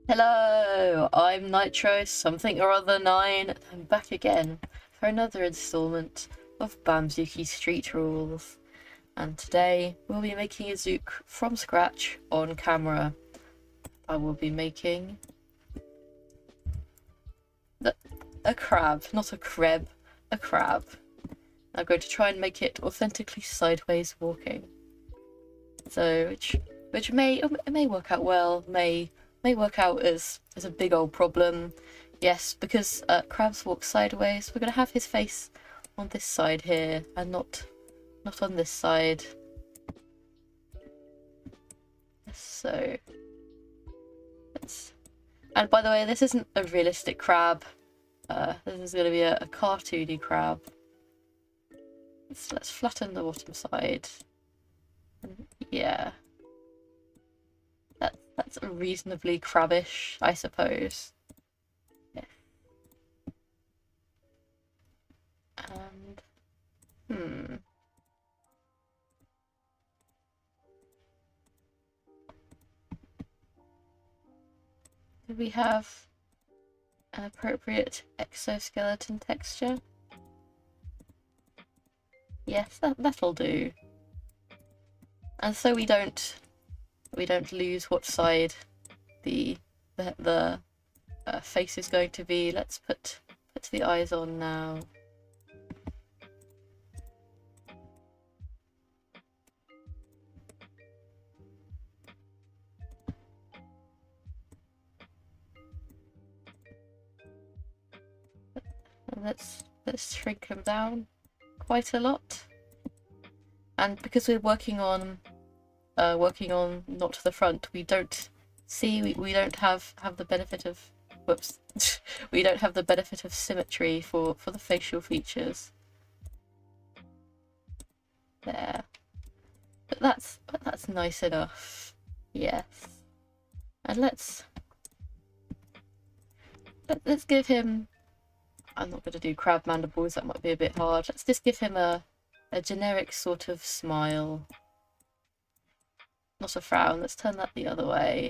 Hello, I'm Nitro something or other 9. I'm back again for another installment of BAMZOOki Street Rules. And today we'll be making a Zook from scratch on camera. I will be making a crab, not a creb, a crab. I'm going to try and make it authentically sideways walking. So, which may work out well, may work out as a big old problem. Yes, because crabs walk sideways, we're going to have his face on this side here and not on this side. So and by the way, this isn't a realistic crab. This is going to be a cartoony crab. Let's flatten the bottom side. Yeah. That's reasonably crabbish, I suppose. Yeah. And do we have an appropriate exoskeleton texture? Yes, that'll do. And so we don't lose what side the face is going to be. Let's put the eyes on now. And let's shrink them down quite a lot. And because we're working on not the front, we don't have the benefit of we don't have the benefit of symmetry for the facial features there, but that's nice enough. Yes. And let's give him, I'm not going to do crab mandibles, that might be a bit hard. Let's just give him a generic sort of smile. Not a frown. Let's turn that the other way.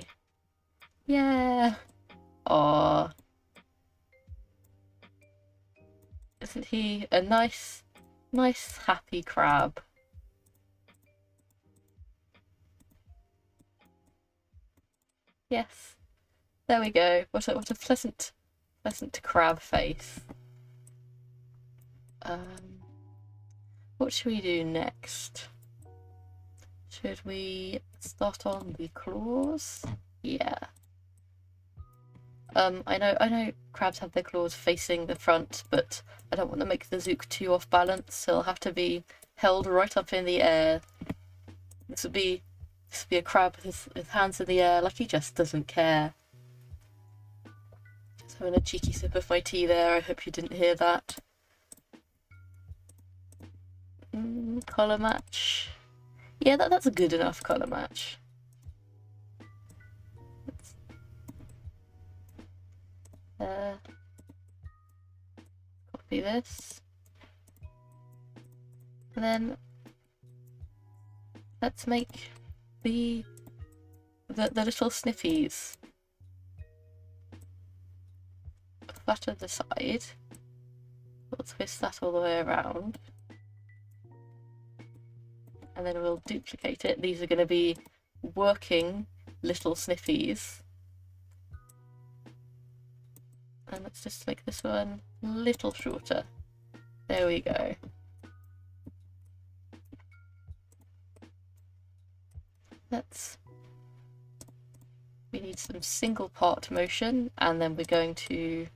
Yeah. Aww. Isn't he a nice happy crab? Yes. There we go. What a pleasant crab face. What should we do next? Should we start on the claws? Yeah. I know crabs have their claws facing the front, but I don't want to make the Zook too off balance, so it'll have to be held right up in the air. This would be a crab with his hands in the air, like he just doesn't care. Just having a cheeky sip of my tea there. I hope you didn't hear that. Colour match. Yeah, that's a good enough colour match. Copy this. And then let's make the little sniffies. Flatten the side. We'll twist that all the way around. And then we'll duplicate it. These are going to be working little sniffies. And let's just make this one a little shorter. There we go. We need some single part motion, and then we're going to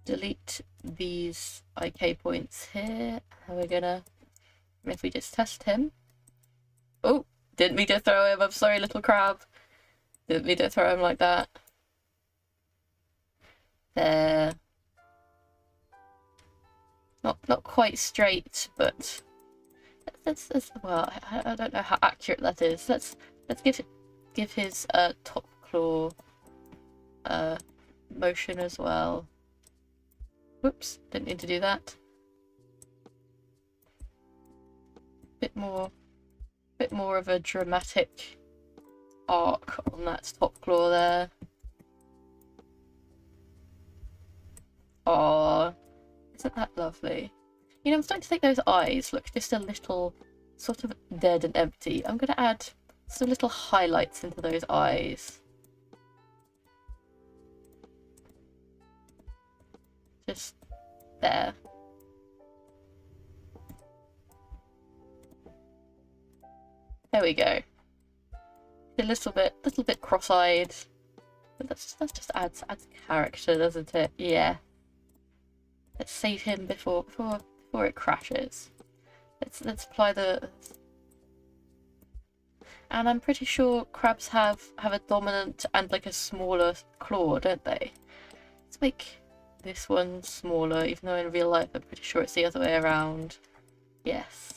delete these IK points here. And we're gonna, if we just test him. Oh, didn't mean to throw him. I'm sorry, little crab. Didn't mean to throw him like that. There. Not quite straight, but that's well, I don't know how accurate that is. Let's give his top claw motion as well. Whoops, didn't mean to do that. Bit more of a dramatic arc on that top claw there. Oh, isn't that lovely? You know, I'm starting to think those eyes look just a little sort of dead and empty. I'm going to add some little highlights into those eyes. Just there. There we go. A little bit cross-eyed. But that just adds character, doesn't it? Yeah. Let's save him before it crashes. Let's apply the. And I'm pretty sure crabs have a dominant and like a smaller claw, don't they? Let's make this one smaller, even though in real life I'm pretty sure it's the other way around. Yes.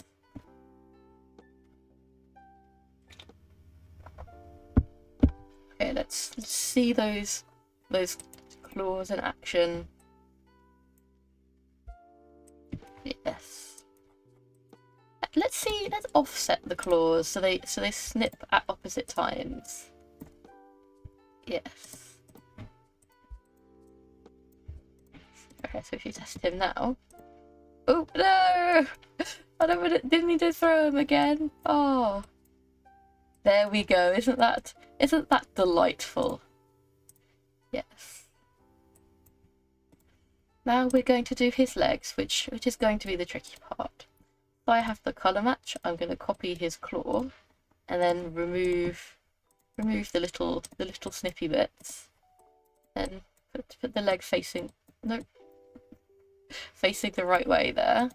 Okay, let's see those claws in action. Yes. Let's offset the claws so they snip at opposite times. Yes. Okay, so if you test him now. Oh no! I didn't mean to throw him again. Oh. There we go. Isn't that delightful? Yes. Now we're going to do his legs, which is going to be the tricky part. So I have the colour match. I'm going to copy his claw, and then remove the little snippy bits. Then put the leg facing the right way there.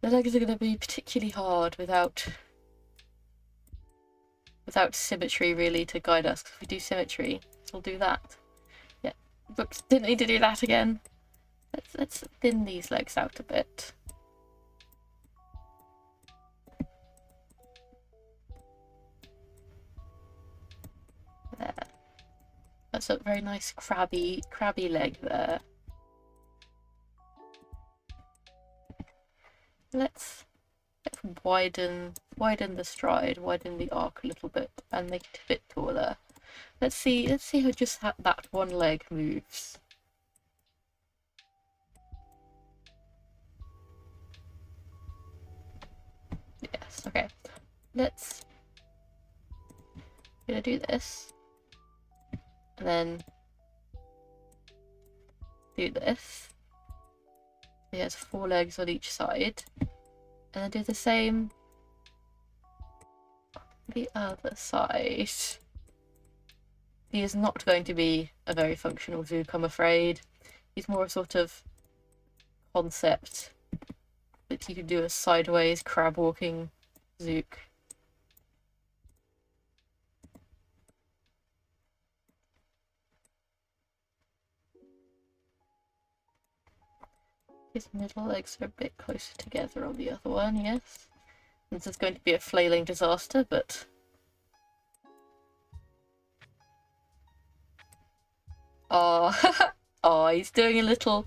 The legs are going to be particularly hard without symmetry really to guide us. Because if we do symmetry, we'll do that. Yeah, whoops, didn't need to do that again. Let's thin these legs out a bit. There. That's a very nice crabby leg there. Let's widen the stride, widen the arc a little bit, and make it a bit taller. Let's see how just that one leg moves. Yes, okay. I'm gonna do this, and then do this. He has 4 legs on each side. And then do the same the other side. He is not going to be a very functional Zook, I'm afraid. He's more a sort of concept that you could do a sideways crab walking Zook. His middle legs are a bit closer together on the other one, yes. This is going to be a flailing disaster, but... Oh, oh, he's doing a little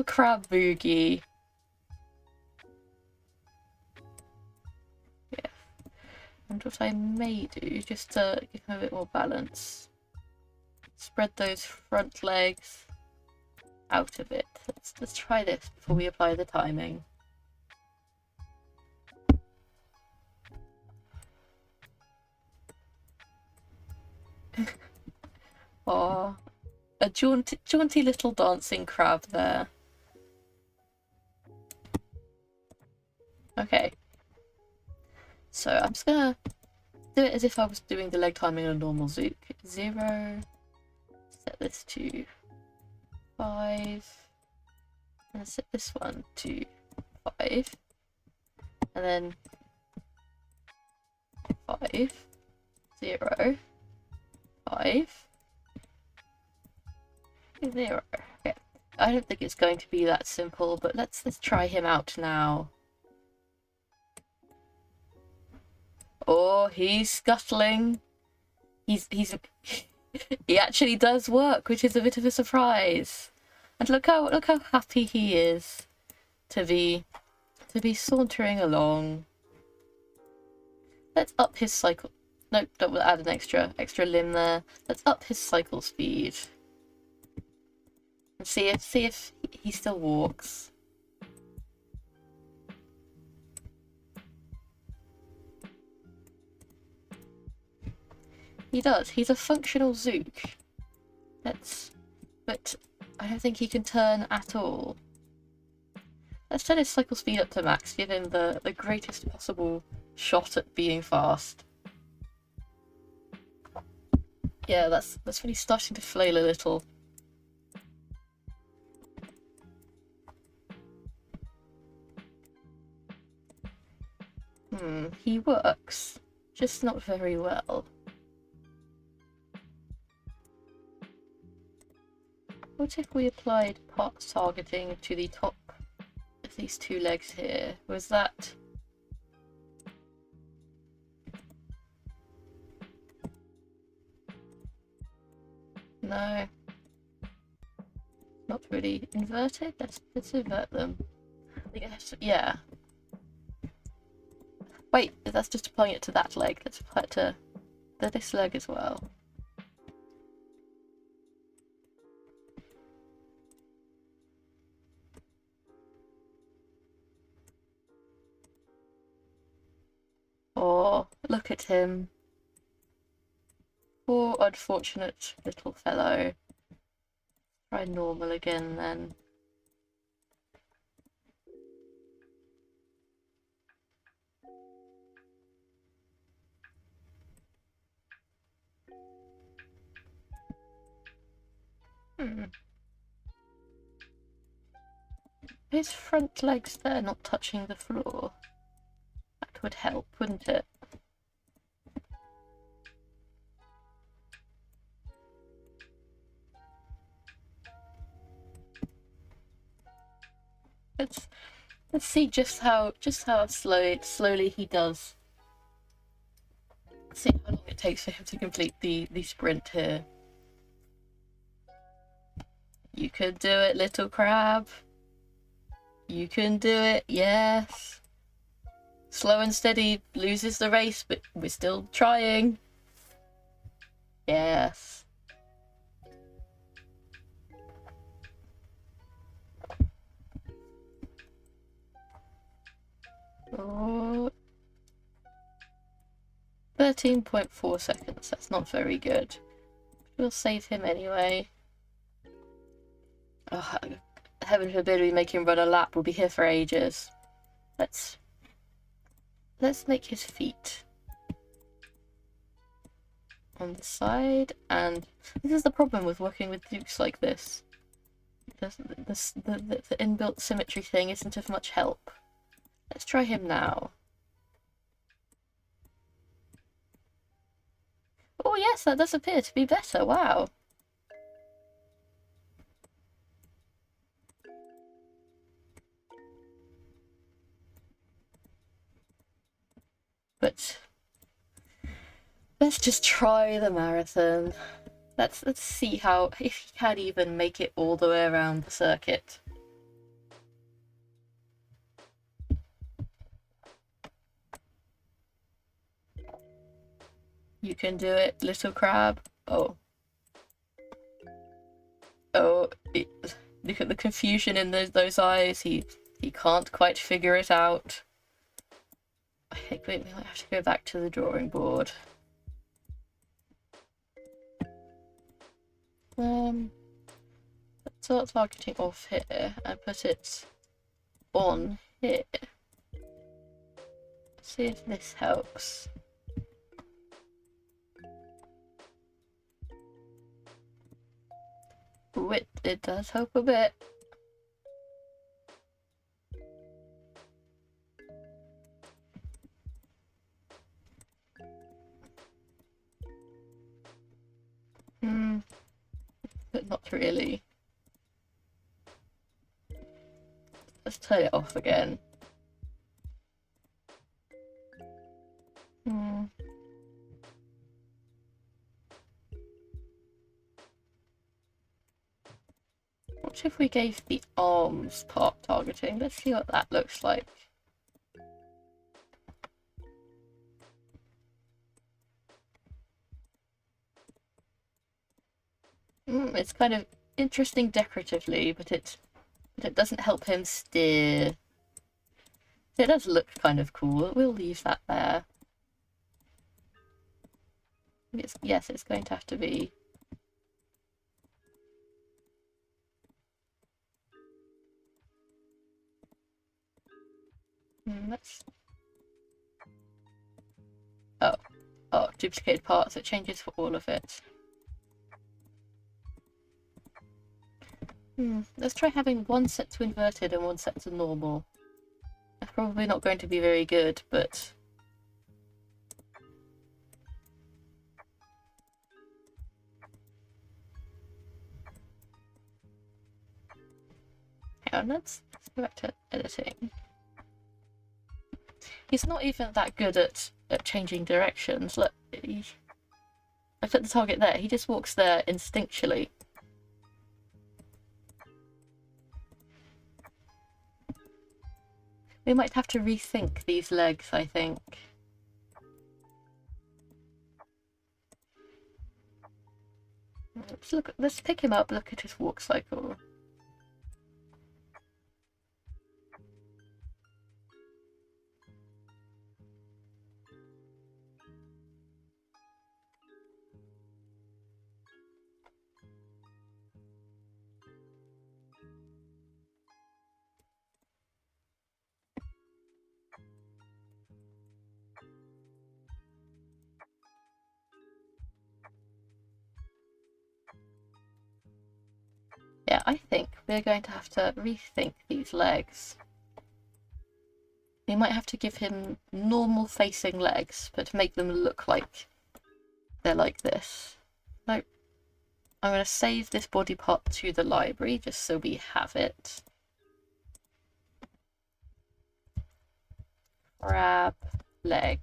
crab boogie. Yeah. And what I may do, just to give him a bit more balance, spread those front legs out of it. Let's try this before we apply the timing. Oh, a jaunty little dancing crab there. Okay. So I'm just gonna do it as if I was doing the leg timing on a normal Zook. 0. Set this to 5, and set this one to 5, and then 5, 0, 5, 0. Okay, I don't think it's going to be that simple, but let's try him out now. Oh, he's scuttling. He's he actually does work, which is a bit of a surprise. And look how happy he is to be sauntering along. Let's up his cycle. Nope, don't add an extra limb there. Let's up his cycle speed. And see if he still walks. He does. He's a functional zook. But I don't think he can turn at all. Let's turn his cycle speed up to max. Give him the greatest possible shot at being fast. Yeah, that's when he's starting to flail a little. He works, just not very well. What if we applied pot targeting to the top of these two legs here? Was that... No. Not really inverted? Let's invert them. Yeah. Wait, that's just applying it to that leg. Let's apply it to this leg as well. Oh, look at him. Poor unfortunate little fellow. Try normal again then. His front legs there not touching the floor. That would help, wouldn't it? Let's see just how slowly he does. Let's see how long it takes for him to complete the sprint here. You can do it, little crab. You can do it, yes. Slow and steady loses the race, but we're still trying. Yes. Oh. 13.4 seconds, that's not very good. We'll save him anyway. Oh, heaven forbid we make him run a lap, we'll be here for ages. Let's make his feet on the side, and this is the problem with working with dukes like this. The inbuilt symmetry thing isn't of much help. Let's try him now. Oh yes, that does appear to be better, wow. But let's just try the marathon. Let's see how, if he can even make it all the way around the circuit. You can do it, little crab. Oh. Oh, look at the confusion in those eyes. He can't quite figure it out. I think we might have to go back to the drawing board. Let's start targeting off here and put it on here. See if this helps. Ooh, it does help a bit. But not really. Let's turn it off again. What if we gave the arms part targeting? Let's see what that looks like. It's kind of interesting decoratively, but it doesn't help him steer. It does look kind of cool. We'll leave that there. Yes, it's going to have to be. Let's. Oh, duplicated parts. It changes for all of it. Let's try having one set to inverted and one set to normal. That's probably not going to be very good, but... Hang on, let's go back to editing. He's not even that good at changing directions. Look, I put the target there. He just walks there instinctually. We might have to rethink these legs, I think. Let's pick him up, look at his walk cycle. Yeah, I think we're going to have to rethink these legs. We might have to give him normal facing legs, but make them look like they're like this. Nope. I'm going to save this body part to the library just so we have it. Grab leg.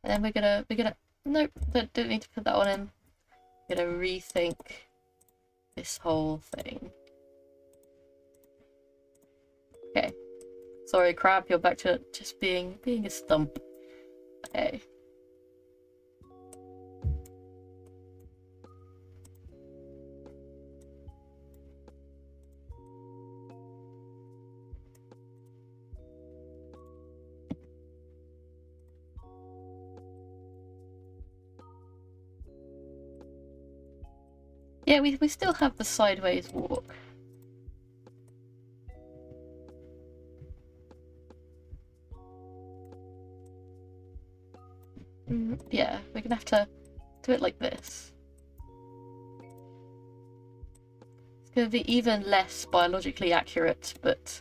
And then we're gonna nope, don't need to put that on him. We're gonna rethink this whole thing. Okay. Sorry, crab, you're back to just being a stump. Okay. Yeah, we still have the sideways walk. Yeah, we're gonna have to do it like this. It's gonna be even less biologically accurate, but...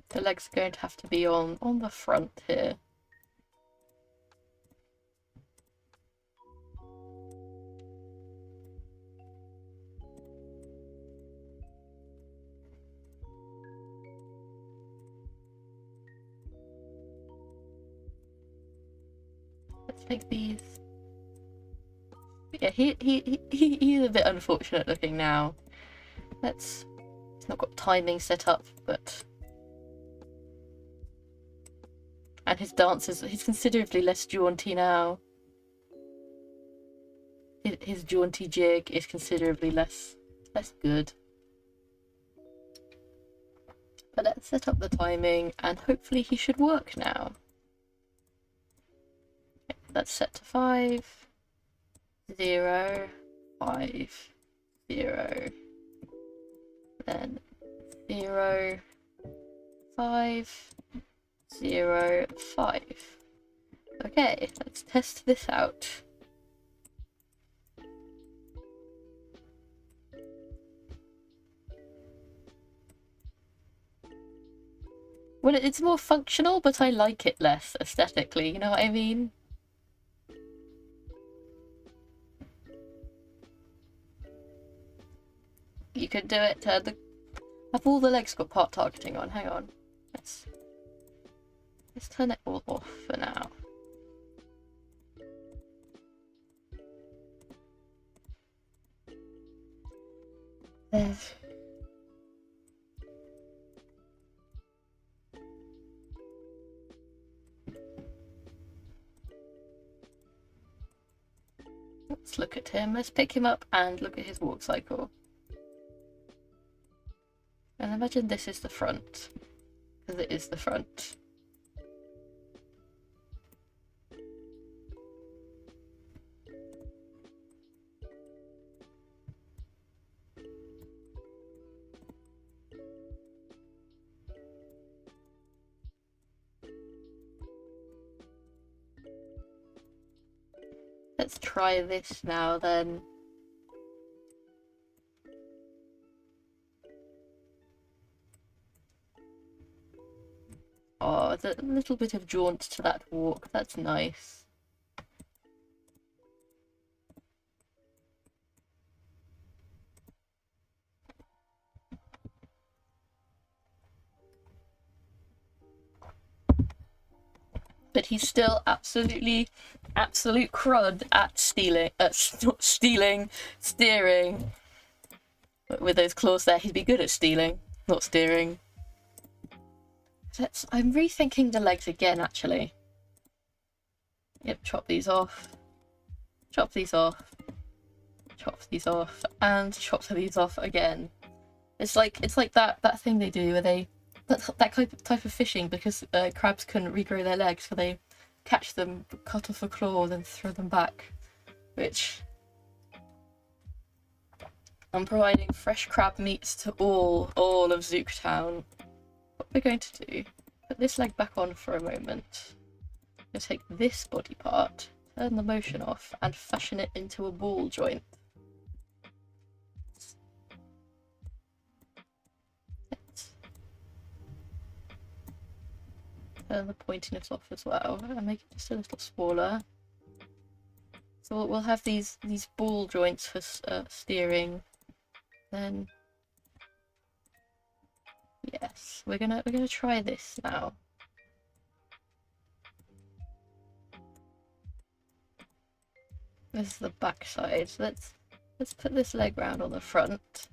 the legs are going to have to be on the front here. Let's make these. Yeah, he's a bit unfortunate looking now. He's not got timing set up, but... and his dance he's considerably less jaunty now. His jaunty jig is considerably less good. But let's set up the timing and hopefully he should work now. Okay, that's set to 5, 0, 5, 0, then 0, 5, 0, 5. Okay, let's test this out. Well, it's more functional, but I like it less aesthetically, you know what I mean? You could do it, have all the legs got part targeting on, hang on. Let's turn it all off for now. There. Let's look at him. Let's pick him up and look at his walk cycle. And imagine this is the front, because it is the front. Let's try this now then. Oh, there's a little bit of jaunt to that walk. That's nice. But he's still absolute crud at stealing, not stealing, steering. But with those claws there, he'd be good at stealing, not steering. I'm rethinking the legs again, actually. Yep, chop these off. Chop these off. Chop these off. And chop these off again. It's like that thing they do where that type of fishing, because crabs couldn't regrow their legs, so they catch them, cut off a claw, then throw them back. Which I'm providing fresh crab meats to all of Zooktown. What we're going to do, put this leg back on for a moment. I'm going to take this body part, turn the motion off, and fashion it into a ball joint. Turn the pointiness off as well, and make it just a little smaller. So we'll have these ball joints for steering. Then yes, we're gonna try this now. This is the back side. So let's put this leg round on the front.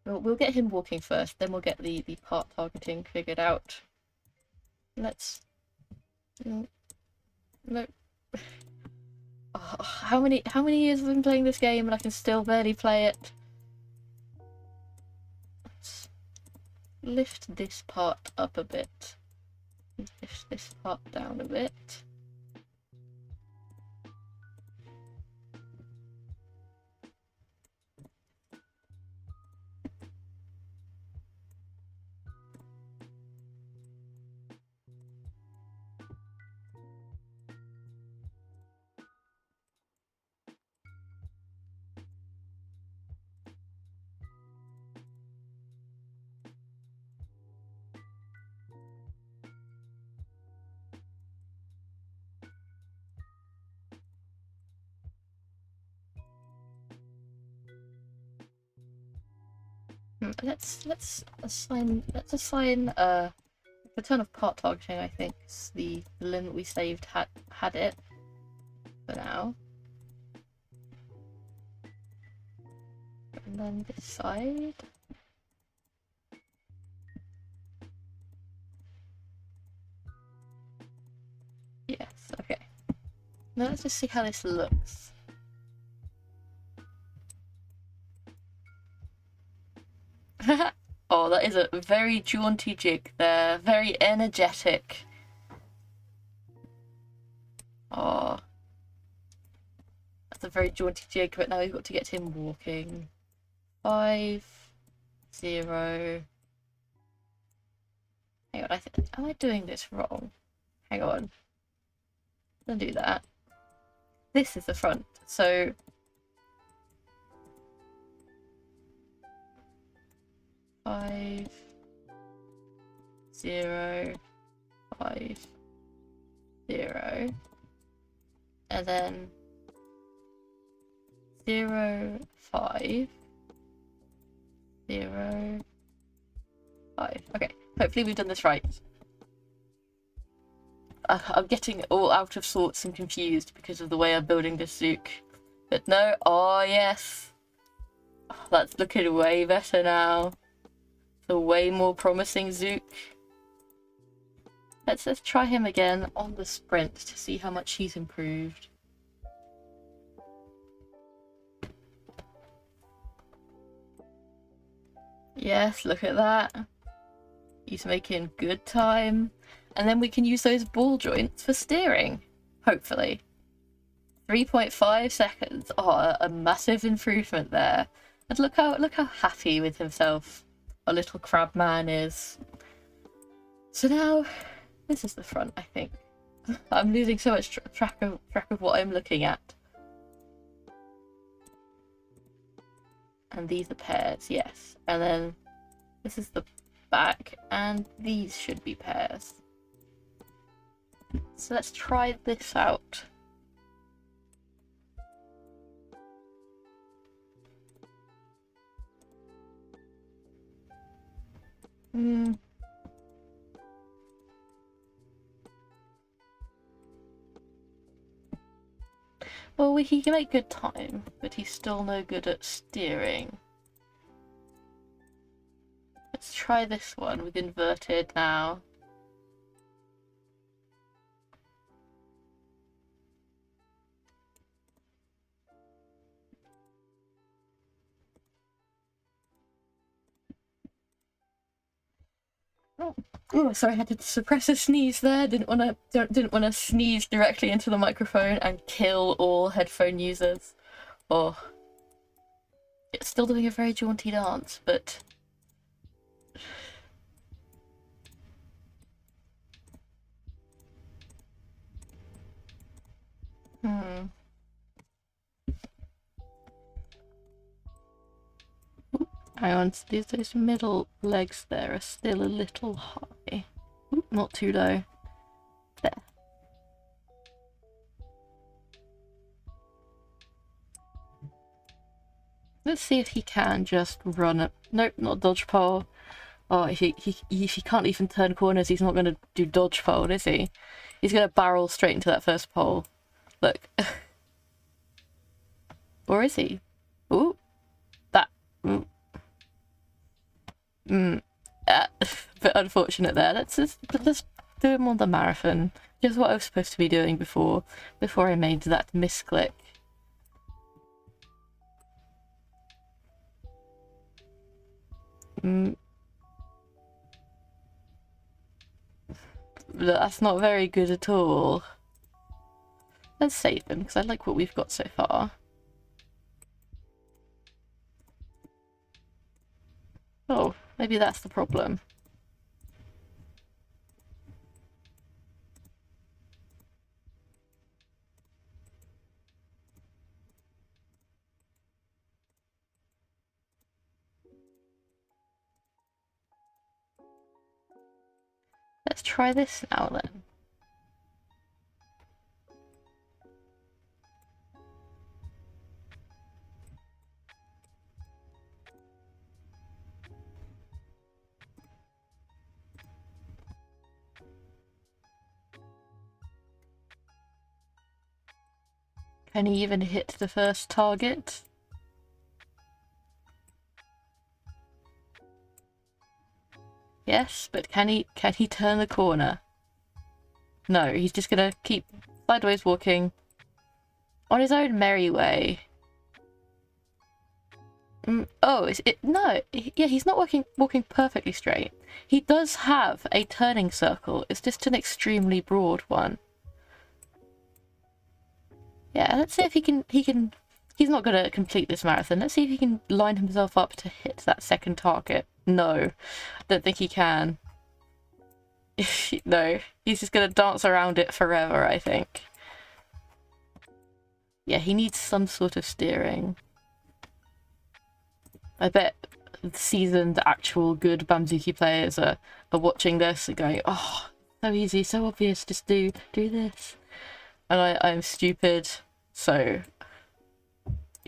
We'll get him walking first, then we'll get the part targeting figured out. Let's no. Oh, how many years have I been playing this game and I can still barely play it? Let's lift this part up a bit. Lift this part down a bit. Let's assign a ton of part targeting. I think is the limit we saved had it for now. And then this side. Yes, okay. Now let's just see how this looks. Oh, that is a very jaunty jig there. Very energetic. Oh. That's a very jaunty jig, but now we've got to get him walking. 5, 0. Hang on, am I doing this wrong? Hang on. Don't do that. This is the front, so... Five, 0, 5, 0, and then 0, 5, 0, 5. Okay, hopefully we've done this right. I'm getting all out of sorts and confused because of the way I'm building this Zook. But no, oh yes. Oh, that's looking way better now. A way more promising Zook. Let's try him again on the sprint to see how much he's improved. Yes, look at that. He's making good time. And then we can use those ball joints for steering, hopefully. 3.5 seconds. Oh, a massive improvement there. And look how happy with himself our little crab man is. So now, this is the front, I think. I'm losing so much track of what I'm looking at. And these are pairs, yes. And then this is the back, and these should be pairs. So let's try this out. Well, he can make good time, but he's still no good at steering. Let's try this one with inverted now. Oh, sorry, I had to suppress a sneeze there. Didn't want to sneeze directly into the microphone and kill all headphone users. Oh, it's still doing a very jaunty dance, but hang on, those middle legs there are still a little high. Ooh, not too low. There. Let's see if he can just run it. Nope, not dodge pole. Oh, if he can't even turn corners, he's not going to do dodge pole, is he? He's going to barrel straight into that first pole. Look. Or is he? Ooh. That. Bit unfortunate there. Let's do him on the marathon. Just what I was supposed to be doing before I made that misclick. That's not very good at all. Let's save him, because I like what we've got so far. Oh, maybe that's the problem. Let's try this now then. Can he even hit the first target? Yes, but can he turn the corner? No, he's just gonna keep sideways walking on his own merry way. Oh, is it? No, yeah, he's not walking perfectly straight. He does have a turning circle. It's just an extremely broad one. Yeah, let's see if he can. He's not gonna complete this marathon. Let's see if he can line himself up to hit that second target. No, I don't think he can. No, he's just gonna dance around it forever, I think. Yeah, he needs some sort of steering. I bet seasoned, actual good BAMZOOki players are watching this and going, oh, so easy, so obvious, just do this. And I'm stupid, so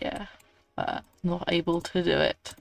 yeah, not able to do it.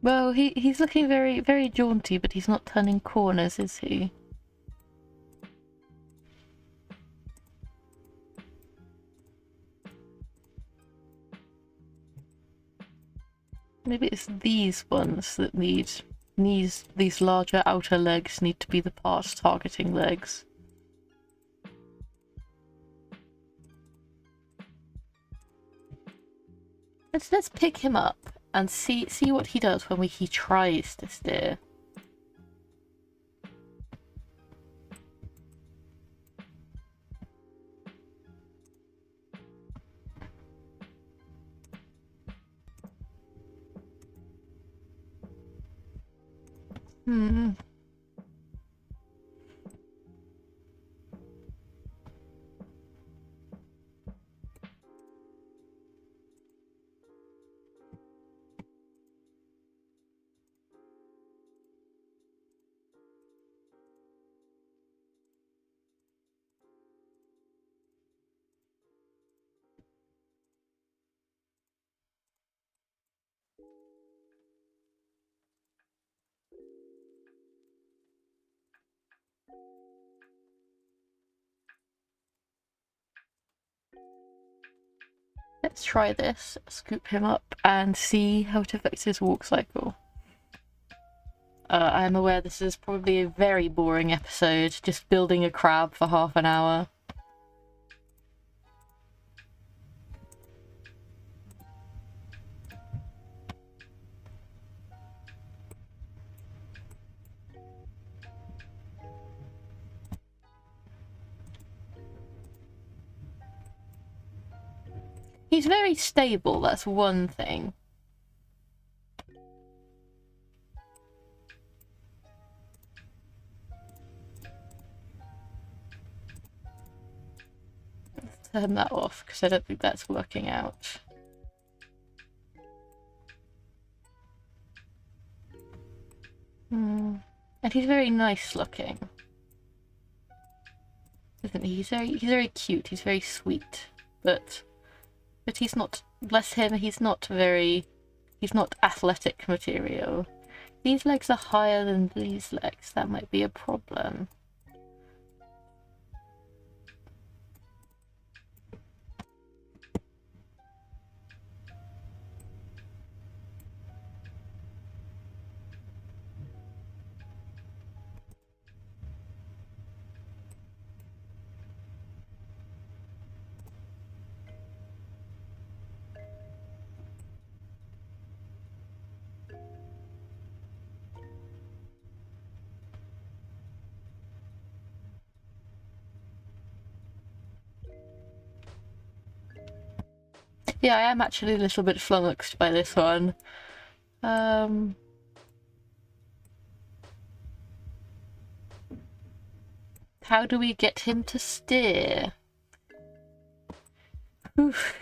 Well, he's looking very, very jaunty, but he's not turning corners, is he? Maybe it's these ones that these larger outer legs need to be the part targeting legs. Let's pick him up and see what he does when he tries to steer. Hmm. Let's try this. Scoop him up and see how it affects his walk cycle. I am aware this is probably a very boring episode, just building a crab for half an hour. He's very stable, that's one thing. Let's turn that off, because I don't think that's working out. And he's very nice looking. Isn't he? He's very cute, he's very sweet. But he's not, bless him, he's not athletic material. These legs are higher than these legs, that might be a problem. Yeah, I am actually a little bit flummoxed by this one. How do we get him to steer? Oof.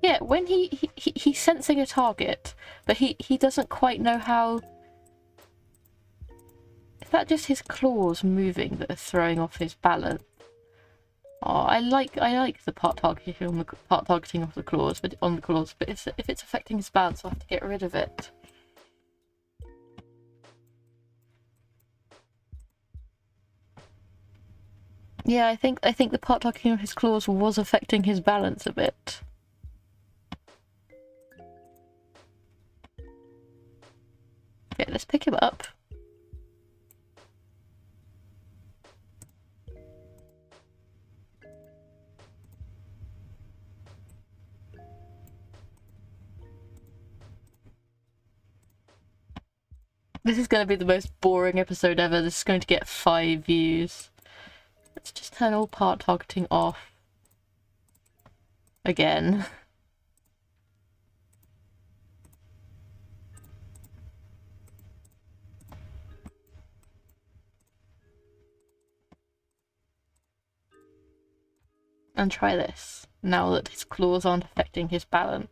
Yeah, when he's sensing a target, but he doesn't quite know how. Is that just his claws moving that are throwing off his balance? Oh, I like the part targeting on the part targeting of the claws, but if it's affecting his balance, I'll have to get rid of it. Yeah, I think the part targeting on his claws was affecting his balance a bit. Okay, let's pick him up. This is going to be the most boring episode ever. This is going to get 5 views. Let's just turn all part targeting off. Again. and try this, now that his claws aren't affecting his balance.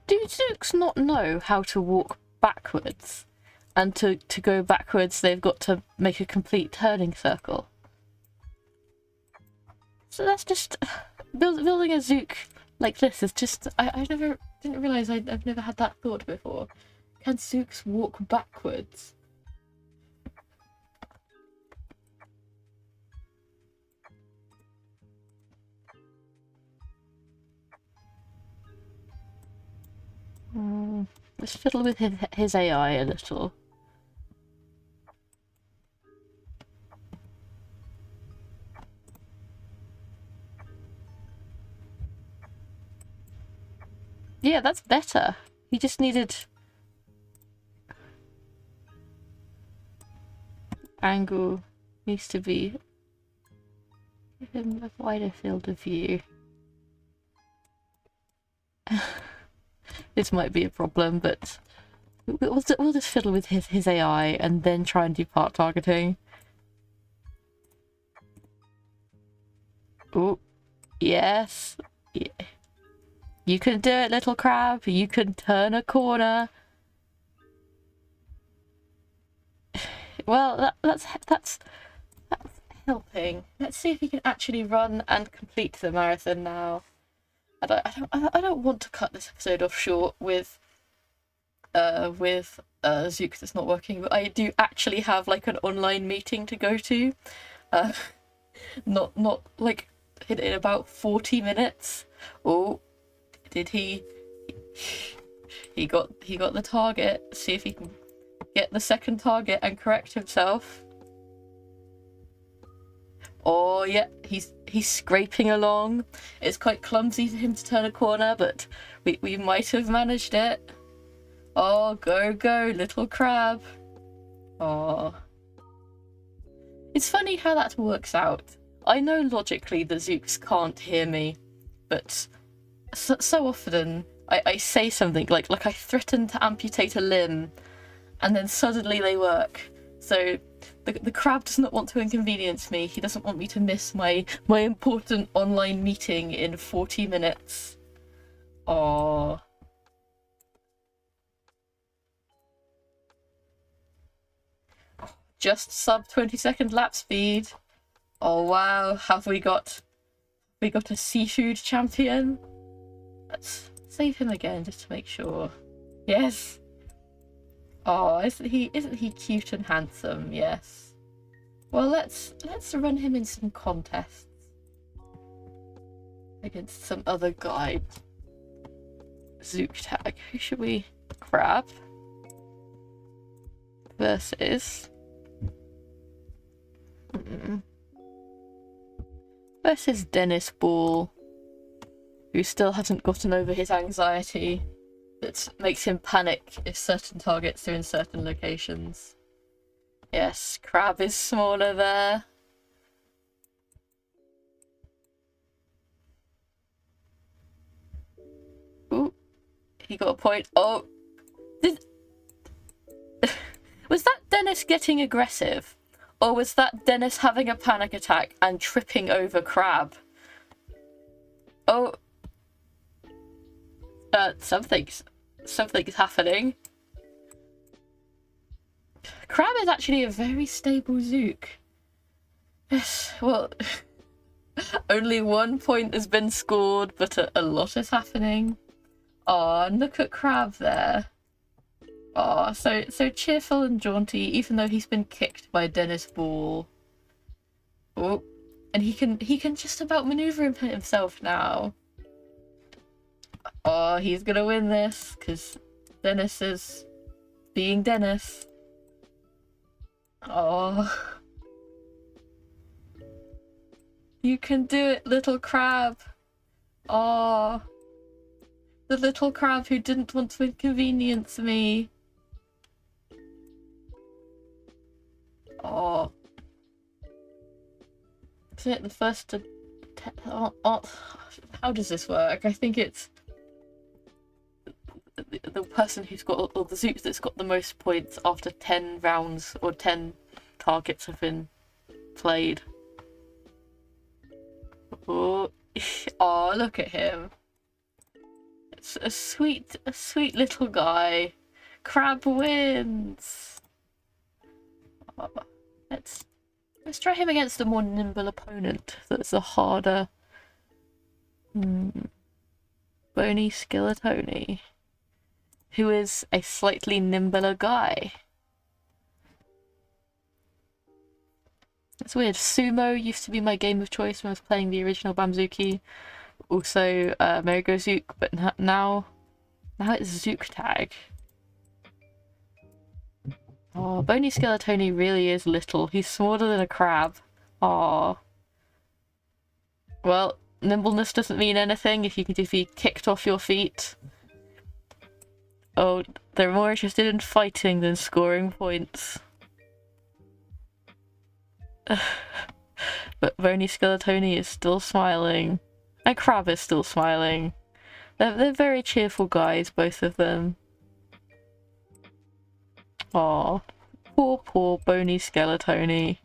Do Zooks not know how to walk backwards? And to go backwards, they've got to make a complete turning circle. So that's just... building a Zook like this is just... I didn't realise I've never had that thought before. Can Zooks walk backwards? Let's fiddle with his AI a little. Yeah, that's better. He just needed... angle needs to be... give him a wider field of view. This might be a problem, but we'll just fiddle with his AI and then try and do part targeting. Oh, yes. Yeah. You can do it, little crab. You can turn a corner. Well, that's helping. Let's see if he can actually run and complete the marathon now. I don't want to cut this episode off short with Zook that's not working, but I do actually have like an online meeting to go to. Not like in about 40 minutes. Oh, did he got the target. See if he can get the second target and correct himself. Oh yeah, he's scraping along. It's quite clumsy for him to turn a corner, but we might have managed it. Oh, go, little crab. Oh. It's funny how that works out. I know logically the Zooks can't hear me, but so often I say something like I threaten to amputate a limb, and then suddenly they work. So the crab does not want to inconvenience me. He doesn't want me to miss my important online meeting in 40 minutes. Aww. Just sub 20-second lap speed. Oh wow, have we got a seafood champion? Let's save him again just to make sure. Yes. Oh, isn't he cute and handsome? Yes. Well, let's run him in some contests against some other guide. Zook tag. Who should we grab? Versus Dennis Ball, who still hasn't gotten over his anxiety that makes him panic if certain targets are in certain locations. Yes, Crab is smaller there. Ooh, he got a point. Oh, was that Dennis getting aggressive? Or was that Dennis having a panic attack and tripping over Crab? Oh. Something's happening. Crab is actually a very stable Zook. Yes, well, only 1 point has been scored, but a lot is happening. Aw, look at Crab there. Aw, so cheerful and jaunty, even though he's been kicked by Dennis Ball. Oh, and he can just about maneuver himself now. Oh, he's gonna win this, because Dennis is being Dennis. Oh. You can do it, little crab. Oh. The little crab who didn't want to inconvenience me. Oh. Isn't it the first to... how does this work? I think it's the person who's got, or the Zook that's got the most points after 10 rounds or 10 targets have been played. Oh, oh, look at him. It's a sweet little guy. Crab wins. Oh, let's try him against a more nimble opponent. That's a harder. Bony Skeletoni, who is a slightly nimbler guy. It's weird. Sumo used to be my game of choice when I was playing the original BAMZOOKi. Also, Zook, but now it's Zook Tag. Oh, Bony Skeletoni really is little. He's smaller than a crab. Aw. Well, nimbleness doesn't mean anything if you can just be kicked off your feet. Oh, they're more interested in fighting than scoring points. But Bony Skeletoni is still smiling. And Crab is still smiling. They're very cheerful guys, both of them. Aw, poor Bony Skeletoni.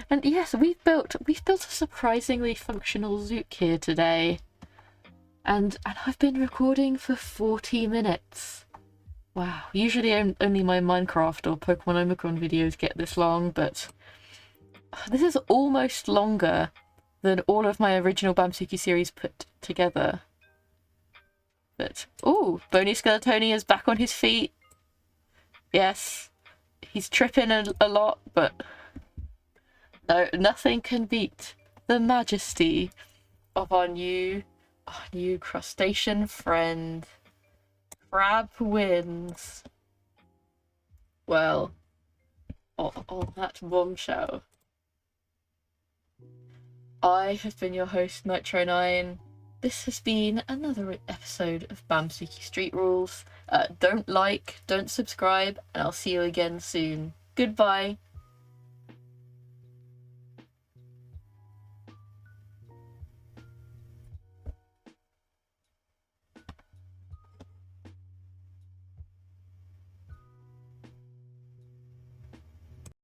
And yes, we've built a surprisingly functional Zook here today. And I've been recording for 40 minutes. Wow, usually only my Minecraft or Pokemon Omicron videos get this long, but this is almost longer than all of my original BAMZOOKi series put together. But, oh, Bony Skeletoni is back on his feet. Yes, he's tripping a lot, but no, nothing can beat the majesty of our new crustacean friend. Crab wins. Well, on that bombshell, I have been your host, Nitro9. This has been another episode of BAMZOOKi Street Rules. Don't like, don't subscribe, and I'll see you again soon. Goodbye.